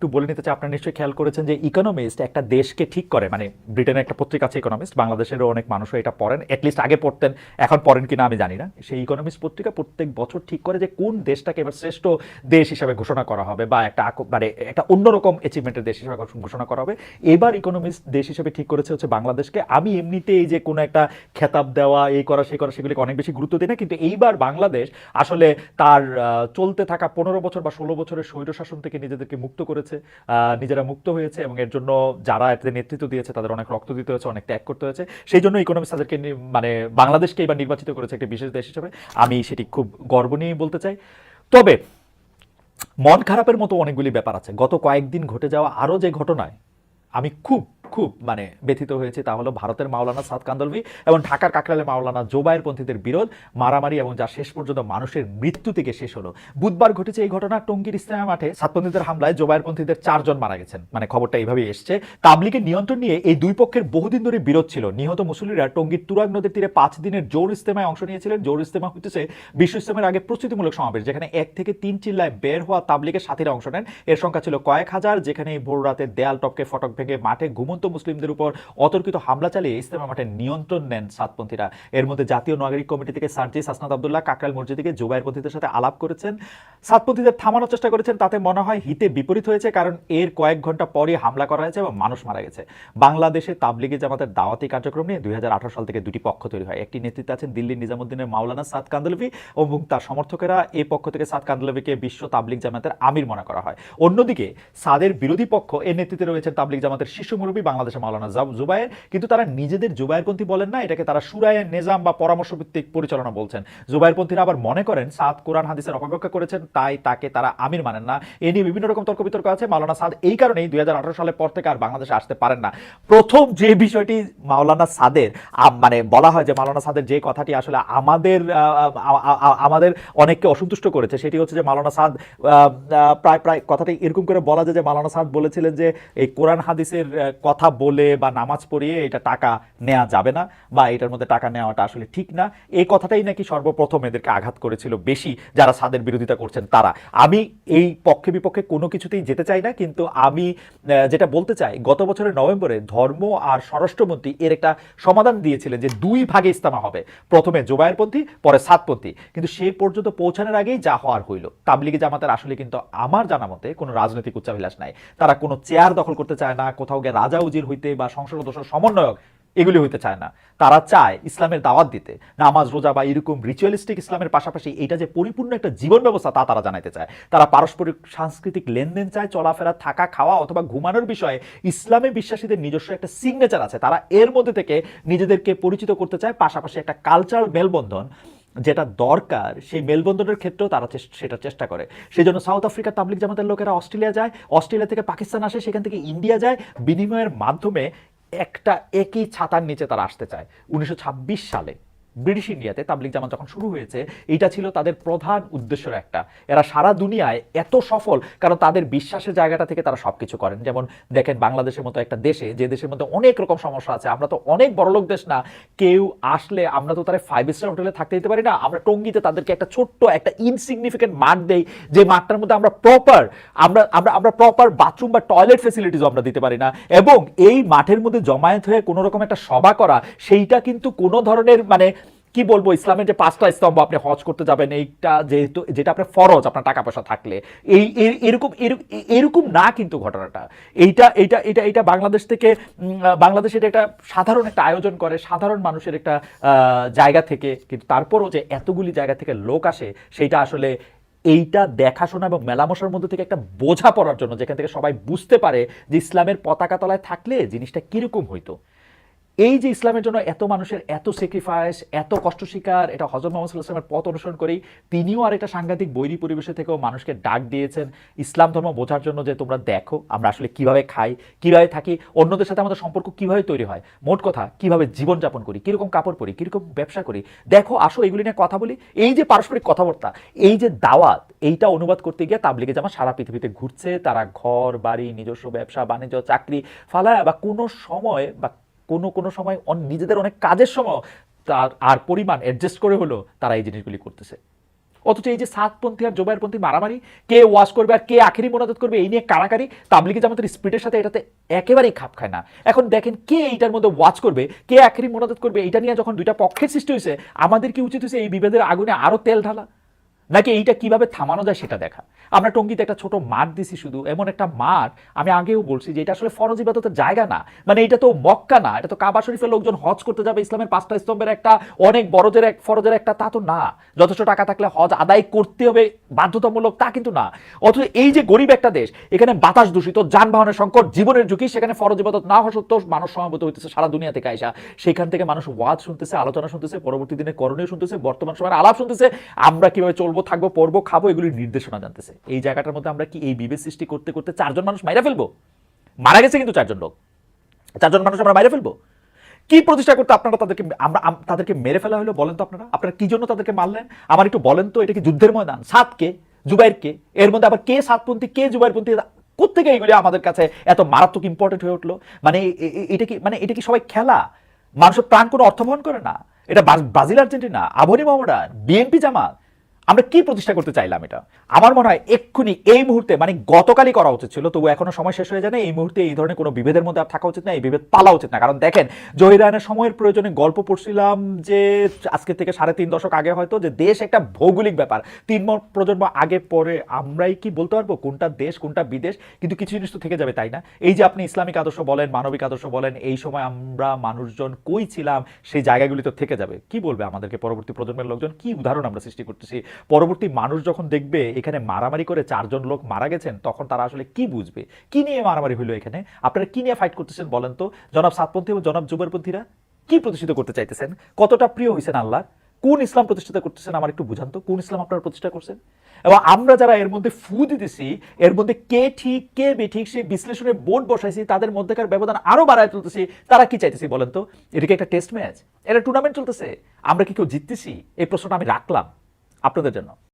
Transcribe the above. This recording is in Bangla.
একটু বলে নিতে চাই, আপনারা নিশ্চয়ই খেয়াল করেছেন যে ইকোনমিস্ট একটা দেশকে ঠিক করে, মানে ব্রিটেনের একটা পত্রিকা আছে ইকোনমিস্ট, বাংলাদেশেরও অনেক মানুষও এটা পড়েন, অ্যাটলিস্ট আগে পড়তেন, এখন পড়েন কিনা আমি জানি না। সেই ইকোনমিস্ট পত্রিকা প্রত্যেক বছর ঠিক করে যে কোন দেশটাকে এবার শ্রেষ্ঠ দেশ হিসেবে ঘোষণা করা হবে বা একটা মানে একটা অন্যরকম অ্যাচিভমেন্টের দেশ হিসেবে ঘোষণা করা হবে। এবার ইকোনমিস্ট দেশ হিসেবে ঠিক করেছে হচ্ছে বাংলাদেশকে। আমি এমনিতেই যে কোনো একটা খেতাব দেওয়া, এই করা সেই করা, সেগুলিকে অনেক বেশি গুরুত্ব দিই না, কিন্তু এইবার বাংলাদেশ আসলে তার চলতে থাকা 15 বছর বা 16 বছরের স্বৈরশাসন থেকে নিজেদেরকে মুক্ত করেছে, নিজেরা মুক্ত হয়েছে, এবং এর জন্য যারা এতে নেতৃত্ব দিয়েছে তাদের অনেক রক্ত দিতে হয়েছে, অনেক ত্যাগ করতে হয়েছে। সেই জন্য ইকোনমিক্স তাদেরকে মানে বাংলাদেশকে এবার নির্বাচিত করেছে একটি বিশেষ দেশ হিসেবে। আমি সেটি খুব গর্ব নিয়ে বলতে চাই। তবে মন খারাপের মতো অনেকগুলি ব্যাপার আছে। গত কয়েকদিন ঘটে যাওয়া আরও যে ঘটনায় আমি খুব খুব মানে ব্যথিত হয়েছে তা হলো ভারতের মাওলানা সাদ কান্দলভি এবং ঢাকার কাকরাইলের মাওলানা জোবায়েরপন্থীদের বিরোধ, মারামারি, এবং যা শেষ পর্যন্ত মানুষের মৃত্যু থেকে শেষ হলো। বুধবার ঘটেছে এই ঘটনা। টঙ্গীর ইস্তেমা মাঠে সাতপন্থীদের হামলায় জোবায়েরপন্থীদের 4 জন মারা গেছেন, মানে খবরটা এইভাবেই এসছে। তাবলিগের নিয়ন্ত্রণ নিয়ে এই দুই পক্ষের বহুদিন ধরে বিরোধ ছিল। নিহত মুসল্লিরা টঙ্গীর তুরাগ নদীর তীরে 5 দিনের জোর ইস্তেমায় অংশ নিয়েছিলেন। জোর ইস্তেমা হচ্ছে বিশ্ব ইস্তেমার আগে প্রস্তুতিমূলক সমাবেশ, যেখানে 1 থেকে 3 চিল্লায় বের হওয়া তাবলিগের সাথীরা অংশ নেন। এর সংখ্যা ছিল কয়েক হাজার, যেখানে ভোর রাতে দেয়াল টপকে ফটক ভেঙে মাঠে ঘুমন্ত মুসলিমদের উপর অতর্কিত হামলা চালিয়ে ইস্তেমা মাঠে নিয়ন্ত্রণ নেন সাতপন্থীরা। এর মধ্যে জাতীয় নাগরিক কমিটি থেকে সার্জিস হাসনাত আব্দুল্লাহ কাকরাইল মসজিদে জোবায়েরপন্থীদের সাথে আলাপ করেছেন, সাতপন্থীদের থামানোর চেষ্টা করেছেন। তাতে মনে হয় হিতে বিপরীত হয়েছে, কারণ এর কয়েক ঘন্টা পরই হামলা করা হয়েছে এবং মানুষ মারা গেছে। বাংলাদেশে তাবলিগি জামাতের দাওয়াতি কার্যক্রম নিয়ে 2018 সাল থেকে দুটি পক্ষ তৈরি হয়। একটি নেতৃত্বে আছেন দিল্লির নিজামুদ্দিনের মাওলানা সাদ কান্দলভি এবং তার সমর্থকেরা। এই পক্ষ থেকে সাদ কান্দলভিকে বিশ্ব তাবলিগ জামাতের আমির মনে করা হয়। অন্যদিকে সাদের বিরোধী পক্ষ, এর নেতৃত্বে রয়েছেন তাবলিগ জামাতের শীর্ষ মুরব্বী বাংলাদেশের মাওলানা জুবায়ের, কিন্তু তারা নিজেদের জুবায়েরপন্থী বলেন না, এটাকে তারা শুরায়ে নিজাম বা পরামর্শ ভিত্তিক পরিচালনা বলছেন। জুবায়েরপন্থীরা আবার মনে করেন সাদ কোরআন হাদিসের অপব্যাখ্যা করেছেন, তাই তাকে তারা আমির মানেন না। এ নিয়ে বিভিন্ন রকম তর্ক বিতর্ক আছে। মাওলানা সাদ এই কারণেই 2018 সালের পর থেকে আর বাংলাদেশে আসতে পারেন না। প্রথম যে বিষয়টি মাওলানা সাদের মানে বলা হয় যে মাওলানা সাদের যে কথাটি আসলে আমাদের অনেককে অসন্তুষ্ট করেছে, সেটি হচ্ছে যে মাওলানা সাদ প্রায় কথাটি এরকম করে বলা যায় যে মাওলানা সাদ বলেছিলেন যে এই কোরআন হাদিসের কথা বলে বা নামাজ পড়িয়ে এটা টাকা নেওয়া যাবে না, বা এটার মধ্যে টাকা নেওয়াটা আসলে ঠিক না। এই কথাটাই নাকি সর্বপ্রথম এদেরকে আঘাত করেছিল বেশি, যারা সাদের বিরোধিতা করছেন তারা। আমি এই পক্ষে বিপক্ষে কোনো কিছুতেই যেতে চাই না, কিন্তু আমি যেটা বলতে চাই, গত বছরের নভেম্বরে ধর্ম আর স্বরাষ্ট্রমন্ত্রী এর একটা সমাধান দিয়েছিলেন যে 2 ভাগে ইস্তেমা হবে, প্রথমে জোবায়েরপন্থী পরে সাদপন্থী, কিন্তু সেই পর্যন্ত পৌঁছানোর আগেই যা হওয়ার হইল। তাবলিগি জামাতের আসলে কিন্তু আমার জানা মতে কোনো রাজনৈতিক উচ্চাভিলাষ নাই। তারা কোনো চেয়ার দখল করতে চায় না, কোথাও গিয়ে রাজা উজির হইতে বা সংসদ সদস্য সমন্বয়ক এগুলি হইতে চায় না। তারা চায় ইসলামের দাওয়াত দিতে, নামাজ রোজা বা এরকম রিচুয়ালিস্টিক ইসলামের পাশাপাশি এটা যে পরিপূর্ণ একটা জীবন ব্যবস্থা তা তারা জানাইতে চায়। তারা পারস্পরিক সাংস্কৃতিক লেনদেন চায়, চলাফেরা, থাকা, খাওয়া অথবা ঘুমানোর বিষয়ে ইসলামে বিশ্বাসীদের নিজস্ব একটা সিগনেচার আছে, তারা এর মধ্যে থেকে নিজেদেরকে পরিচিত করতে চায়। পাশাপাশি একটা কালচারাল মেলবন্ধন যেটা দরকার, সেই মেলবন্ধনের ক্ষেত্রেও তারা সেটা চেষ্টা করে। সেই জন্য সাউথ আফ্রিকার তাবলিগ জামাতের লোকেরা অস্ট্রেলিয়া যায়, অস্ট্রেলিয়া থেকে পাকিস্তান আসে, সেখান থেকে ইন্ডিয়া যায়, বিনিময়ের মাধ্যমে একটা একই ছাতার নিচে তারা আসতে চায়। 1926 সালে ব্রিটিশ ইন্ডিয়াতে তাবলিগ জামাত যখন শুরু হয়েছে, এটা ছিল তাদের প্রধান উদ্দেশ্যের একটা। এরা সারা দুনিয়ায় এত সফল কারণ তাদের বিশ্বাসের জায়গাটা থেকে তারা সবকিছু করেন। যেমন দেখেন বাংলাদেশের মতো একটা দেশে, যে দেশের মধ্যে অনেক রকম সমস্যা আছে, আমরা তো অনেক বড়লোক দেশ না, কেউ আসলে আমরা তো তারা 5 স্টার হোটেলে থাকতে দিতে পারি না। আমরা টঙ্গীতে তাদেরকে একটা ছোট্ট একটা ইনসিগনিফিকেন্ট মাঠ দেই, যে মাঠটার মধ্যে আমরা প্রপার বাথরুম বা টয়লেট ফেসিলিটিসও আমরা দিতে পারি না। এবং এই মাঠের মধ্যে জমায়েত হয়ে কোনো রকম একটা সভা করা, সেইটা কিন্তু কোনো ধরনের মানে কি বলবো, ইসলামের যে 5টা স্তম্ভ, আপনি হজ করতে যাবেন, এইটা যেহেতু যেটা আপনার ফরজ, আপনার টাকা পয়সা থাকলে, এরকম না কিন্তু ঘটনাটা। এইটা বাংলাদেশ থেকে বাংলাদেশ এটা একটা সাধারণ একটা আয়োজন করে, সাধারণ মানুষের একটা জায়গা থেকে, কিন্তু তারপরও যে এতগুলি জায়গা থেকে লোক আসে, সেইটা আসলে এইটা দেখাশোনা এবং মেলামশার মধ্যে থেকে একটা বোঝা পড়ার জন্য, যেখান থেকে সবাই বুঝতে পারে যে ইসলামের পতাকা তলায় থাকলে জিনিসটা কিরকম হইতো। এই যে ইসলামের জন্য এত মানুষের এত স্যাক্রিফাইস, এত কষ্ট স্বীকার, এটা হযরত মুহাম্মদ সাল্লাল্লাহু আলাইহি ওয়াসাল্লামের পথ অনুসরণ করেই। তিনিও আর একটা সাংঘাতিক বৈরী পরিবেশে থেকেও মানুষকে ডাক দিয়েছেন ইসলাম ধর্ম বোঝার জন্য, যে তোমরা দেখো আমরা আসলে কিভাবে খাই, কিভাবে থাকি, অন্যদের সাথে আমাদের সম্পর্ক কিভাবে তৈরি হয়, মোট কথা কিভাবে জীবনযাপন করি, কিরকম কাপড় পরি, কিরকম ব্যবসা করি, দেখো আসো এগুলি নিয়ে কথা বলি। এই যে পারস্পরিক কথাবার্তা, এই যে দাওয়াত, এইটা অনুবাদ করতে গিয়ে তাবলিগে জামাত সারা পৃথিবীতে ঘুরছে। তারা ঘর বাড়ি, নিজস্ব ব্যবসা বাণিজ্য, চাকরি ফালায় বা কোনো সময় বা কোনো সময় নিজেদের অনেক কাজের সময় তার আর পরিমাণ অ্যাডজাস্ট করে হলো তারা এই জিনিসগুলি করতেছে। অথচ এই যে সাতপন্থী আর জোবায়েরপন্থী মারামারি, কে ওয়াজ করবে আর কে আখেরি মোনাজাত করবে, এই নিয়ে কারাকারি তাবলিগি জামাতের স্পিডের সাথে এটাতে একেবারেই খাপ খায় না। এখন দেখেন কে এইটার মধ্যে ওয়াজ করবে, কে আখেরি মোনাজাত করবে, এটা নিয়ে যখন দুইটা পক্ষের সৃষ্টি হয়েছে, আমাদের কি উচিত হয়েছে এই বিভেদের আগুনে আরো তেল ঢালা, নাকি এইটা কিভাবে থামানো যায় সেটা দেখা? আমরা টঙ্গীতে একটা ছোট মাঠ দিছি, শুধু এমন একটা মাঠ, আমি আগেও বলছি যে এটা আসলে ফরজ ইবাদতের জায়গা না, মানে এটা তো মক্কা না, এটা তো কাবা শরীফের লোকজন হজ করতে যাবে, ইসলামের 5টা স্তম্ভের একটা অনেক বড়দের এক ফরজের একটা, তা তো না। যথেষ্ট টাকা থাকলে হজ আদায় করতে হবে বাধ্যতামূলক, তা কিন্তু না। অথচ এই যে গরিব একটা দেশ, এখানে বাতাস দূষিত, যানবাহনের সংকট, জীবনের ঝুঁকি, সেখানে ফরজ ইবাদত না হওয়া সত্ত্বেও মানুষ সমাবেত হইতেছে সারা দুনিয়া থেকে আইসা, সেখান থেকে মানুষ ওয়াজ শুনতেছে, আলোচনা শুনতেছে, পরবর্তী দিনে করণীয় শুনতেছে, বর্তমান সময়ের আলাপ শুনতেছে, আমরা কিভাবে চলবো, থাকবো, পড়বো, খাবো, এগুলির নির্দেশনা জানতেছে। এই জায়গাটার মধ্যে আমরা কি এই বিভেদ সৃষ্টি করতে করতে 4 জন মানুষ মাইরা ফেলবো? মারা গেছে কিন্তু 4 জন লোক, 4 জন মানুষ আমরা মাইরা ফেলবো? কি প্রতিষ্ঠা করতে আপনারা তাদেরকে, আমরা তাদেরকে মেরে ফেলা হলো? বলেন তো আপনারা কি জন্য তাদেরকে মারলেন? আমার একটু বলেন তো, এটা কি যুদ্ধের ময়দান? সাতকে, জুবাইরকে, এর মধ্যে আবার কে সাতপন্থী কে জুবাইরপন্থী, কোত্থেকে এইগুলি আমাদের কাছে এত মারাত্মক ইম্পর্টেন্ট হয়ে উঠলো? এটা কি সবাই খেলা? মানুষের প্রাণ কোনো অর্থ বহন করে না? এটা ব্রাজিল আর্জেন্টিনা, আবহানী মামুডান, বিএনপি জামাত, আমরা কি প্রতিষ্ঠা করতে চাইলাম? এটা আমার মনে হয় এক্ষুনি এই মুহূর্তে, মানে গতকালই করা উচিত ছিল, তবু এখনো সময় শেষ হয়ে যায় না। এই মুহূর্তে এই ধরনের কোনো বিভেদের মধ্যে আর থাকা উচিত না, এই বিভেদ পালা উচিত না। কারণ দেখেন, জহির রায়নের সময়ের প্রয়োজনে গল্প পড়ছিলাম যে আজকে থেকে 3.5 দশক আগে হয়তো, যে দেশ একটা ভৌগোলিক ব্যাপার, 3 প্রজন্ম আগে পরে আমরাই কি বলতে পারবো কোনটা দেশ কোনটা বিদেশ? কিন্তু কিছু জিনিস তো থেকে যাবে, তাই না? এই যে আপনি ইসলামিক আদর্শ বলেন, মানবিক আদর্শ বলেন, এই সময় আমরা মানুষজন কই ছিলাম, সেই জায়গাগুলি তো থেকে যাবে। কি বলবে আমাদেরকে পরবর্তী প্রজন্মের লোকজন? কি উদাহরণ আমরা সৃষ্টি করতেছি? পরবর্তী মানুষ যখন দেখবে এখানে মারামারি করে 4 জন লোক মারা গেছেন, তখন তারা আসলে কি বুঝবে? কি নিয়ে মারামারি হইলো এখানে? আপনারা কি নিয়ে ফাইট করতেছেন বলেন তো? জনাব সাতপন্থী এবং জনাব জুবাইরপন্থীরা কি প্রতিষ্ঠিত করতে চাইতেছেন? কতটা প্রিয় হয়েছেন আল্লাহ? কোন ইসলাম প্রতিষ্ঠিত করতেছেন? আমার একটু বুঝান তো, কোন ইসলাম আপনারা প্রতিষ্ঠা করছেন? এবং আমরা যারা এর মধ্যে ফু দিতেছি, এর মধ্যে কে ঠিক কে বেঠিক সেই বিশ্লেষণের বোর্ড বসাইছি, তাদের মধ্যেকার ব্যবধান আরো বাড়ায় তুলতেছি, তারা কি চাইতেছি বলেন তো? এটা কি একটা টেস্ট ম্যাচ? এটা টুর্নামেন্ট চলতেছে? আমরা কি কেউ জিততেছি? এই প্রশ্নটা আমি রাখলাম আপনাদের জন্য।